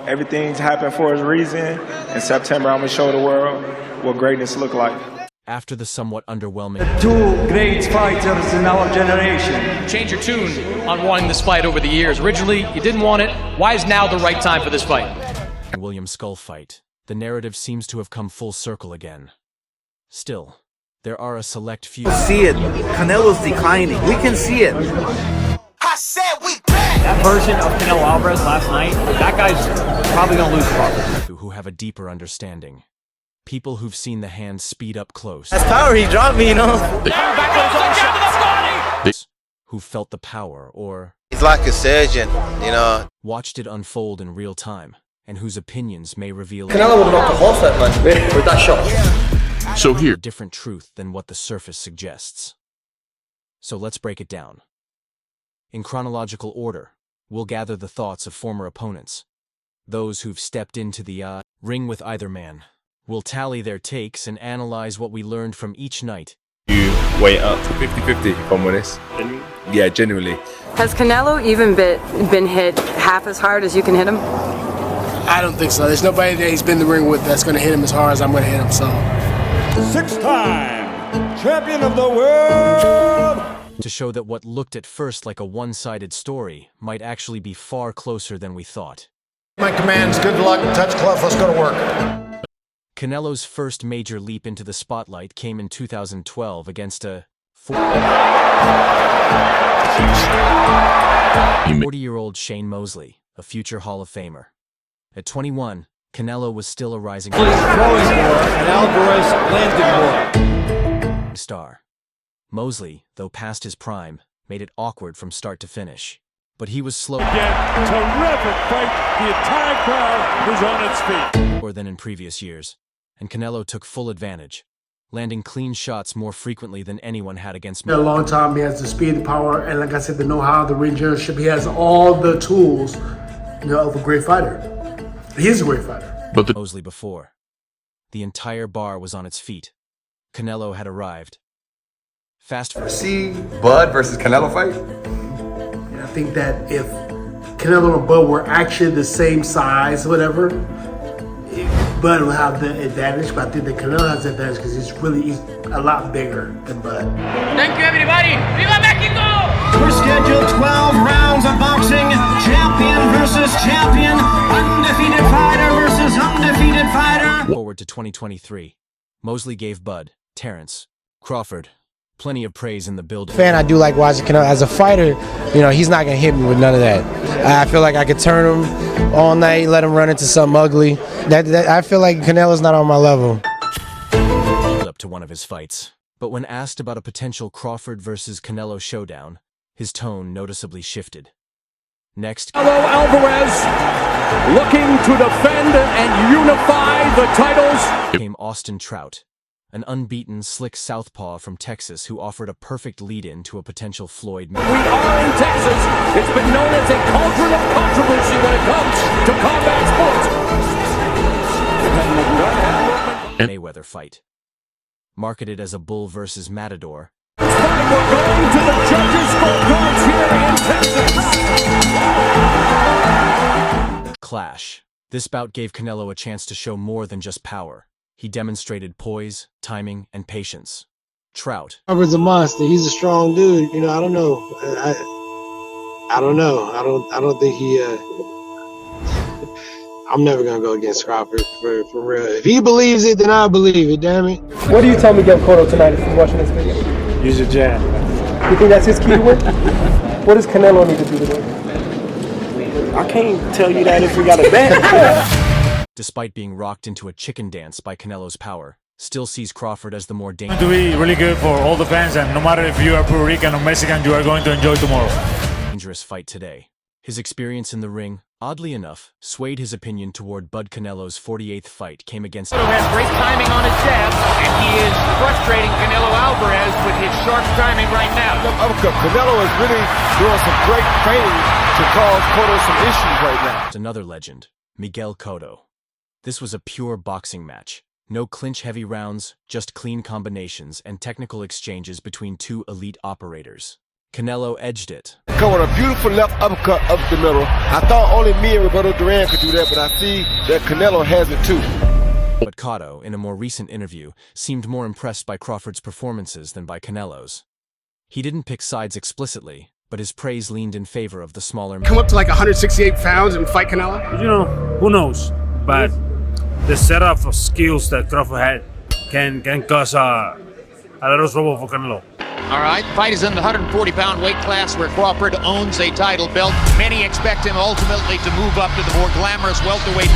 everything's happened for a reason. In September, I'm going to show the world what greatness look like. After the somewhat underwhelming two great fighters in our generation. Change your tune on wanting this fight over the years. Originally, you didn't want it. Why is now the right time for this fight? William Skull fight, the narrative seems to have come full circle again. Still, there are a select few. See it. Canelo's declining. We can see it. I said we back. That version of Canelo Álvarez last night, that guy's probably gonna lose Crawford. Who have a deeper understanding. People who've seen the hand speed up close. That's power. He dropped me, you know. Who felt the power or he's like a surgeon, you know. Watched it unfold in real time, and whose opinions may reveal Canelo would knock the horse out, man, with that shot. So here, a different truth than what the surface suggests. So let's break it down. In chronological order, we'll gather the thoughts of former opponents, those who've stepped into the ring with either man. We'll tally their takes and analyze what we learned from each night. You weigh up 50-50, if I'm honest. Yeah, genuinely. Has Canelo even been hit half as hard as you can hit him? I don't think so. There's nobody that he's been in the ring with that's going to hit him as hard as I'm going to hit him, so. Six-time champion of the world! To show that what looked at first like a one-sided story might actually be far closer than we thought. My commands, good luck, touch Clough, let's go to work. Canelo's first major leap into the spotlight came in 2012 against a 40-year-old Shane Mosley, a future Hall of Famer. At 21, Canelo was still a rising Throwing more, and Álvarez landed more. Star. Mosley, though past his prime, made it awkward from start to finish. But he was slow. Again, terrific fight. The entire crowd was on its feet. More than in previous years, and Canelo took full advantage, landing clean shots more frequently than anyone had against me. A long time, he has the speed, the power, and like I said, the know-how, the ring generalship. He has all the tools, of a great fighter. He's a great fighter. But Mosley before. The entire bar was on its feet. Canelo had arrived. Fast forward. See Bud versus Canelo fight? And I think that if Canelo and Bud were actually the same size, whatever, Bud will have the advantage, but I think that Canelo has the advantage because he's a lot bigger than Bud. Thank you, everybody. Viva Mexico! We're scheduled 12 rounds of boxing. Champion versus champion. Undefeated fighter versus undefeated fighter. Forward to 2023. Mosley gave Bud, Terence, Crawford plenty of praise in the building. I do like watching Canelo. As a fighter, he's not going to hit me with none of that. I feel like I could turn him all night, let him run into something ugly. I feel like Canelo's not on my level. Up to one of his fights. But when asked about a potential Crawford versus Canelo showdown, his tone noticeably shifted. Next, Canelo Álvarez looking to defend and unify the titles. Came Austin Trout, an unbeaten, slick southpaw from Texas who offered a perfect lead-in to a potential Floyd match. We are in Texas. It's been known as a cauldron of controversy when it comes to combat sports. Mayweather fight. Marketed as a bull versus matador. We're going to the judges' scorecards here in Texas. Clash. This bout gave Canelo a chance to show more than just power. He demonstrated poise, timing, and patience. Trout. Crawford's a monster. He's a strong dude. I don't know. I don't know. I don't think he. I'm never gonna go against Crawford for real. If he believes it, then I believe it. Damn it. What do you tell Miguel Cotto tonight if he's watching this video? Use your jab. You think that's his key to win? What does Canelo need to do to win? I can't tell you that if we got a bet. Despite being rocked into a chicken dance by Canelo's power, still sees Crawford as the more dangerous. It's going to be really good for all the fans, and no matter if you are Puerto Rican or Mexican, you are going to enjoy tomorrow. Dangerous fight today. His experience in the ring, oddly enough, swayed his opinion toward Bud Canelo's 48th fight came against. Cotto has great timing on his jab, and he is frustrating Canelo Álvarez with his sharp timing right now. Canelo is really doing some great training to cause Cotto some issues right now. Another legend, Miguel Cotto. This was a pure boxing match. No clinch-heavy rounds, just clean combinations and technical exchanges between two elite operators. Canelo edged it. Come with a beautiful left uppercut up the middle. I thought only me and Roberto Duran could do that, but I see that Canelo has it too. But Cotto, in a more recent interview, seemed more impressed by Crawford's performances than by Canelo's. He didn't pick sides explicitly, but his praise leaned in favor of the smaller man. Come up to like 168 pounds and fight Canelo? You know, who knows? But the setup of skills that Crawford had can cause a lot of trouble for Canelo. All right, fight is in the 140-pound weight class where Crawford owns a title belt. Many expect him ultimately to move up to the more glamorous welterweight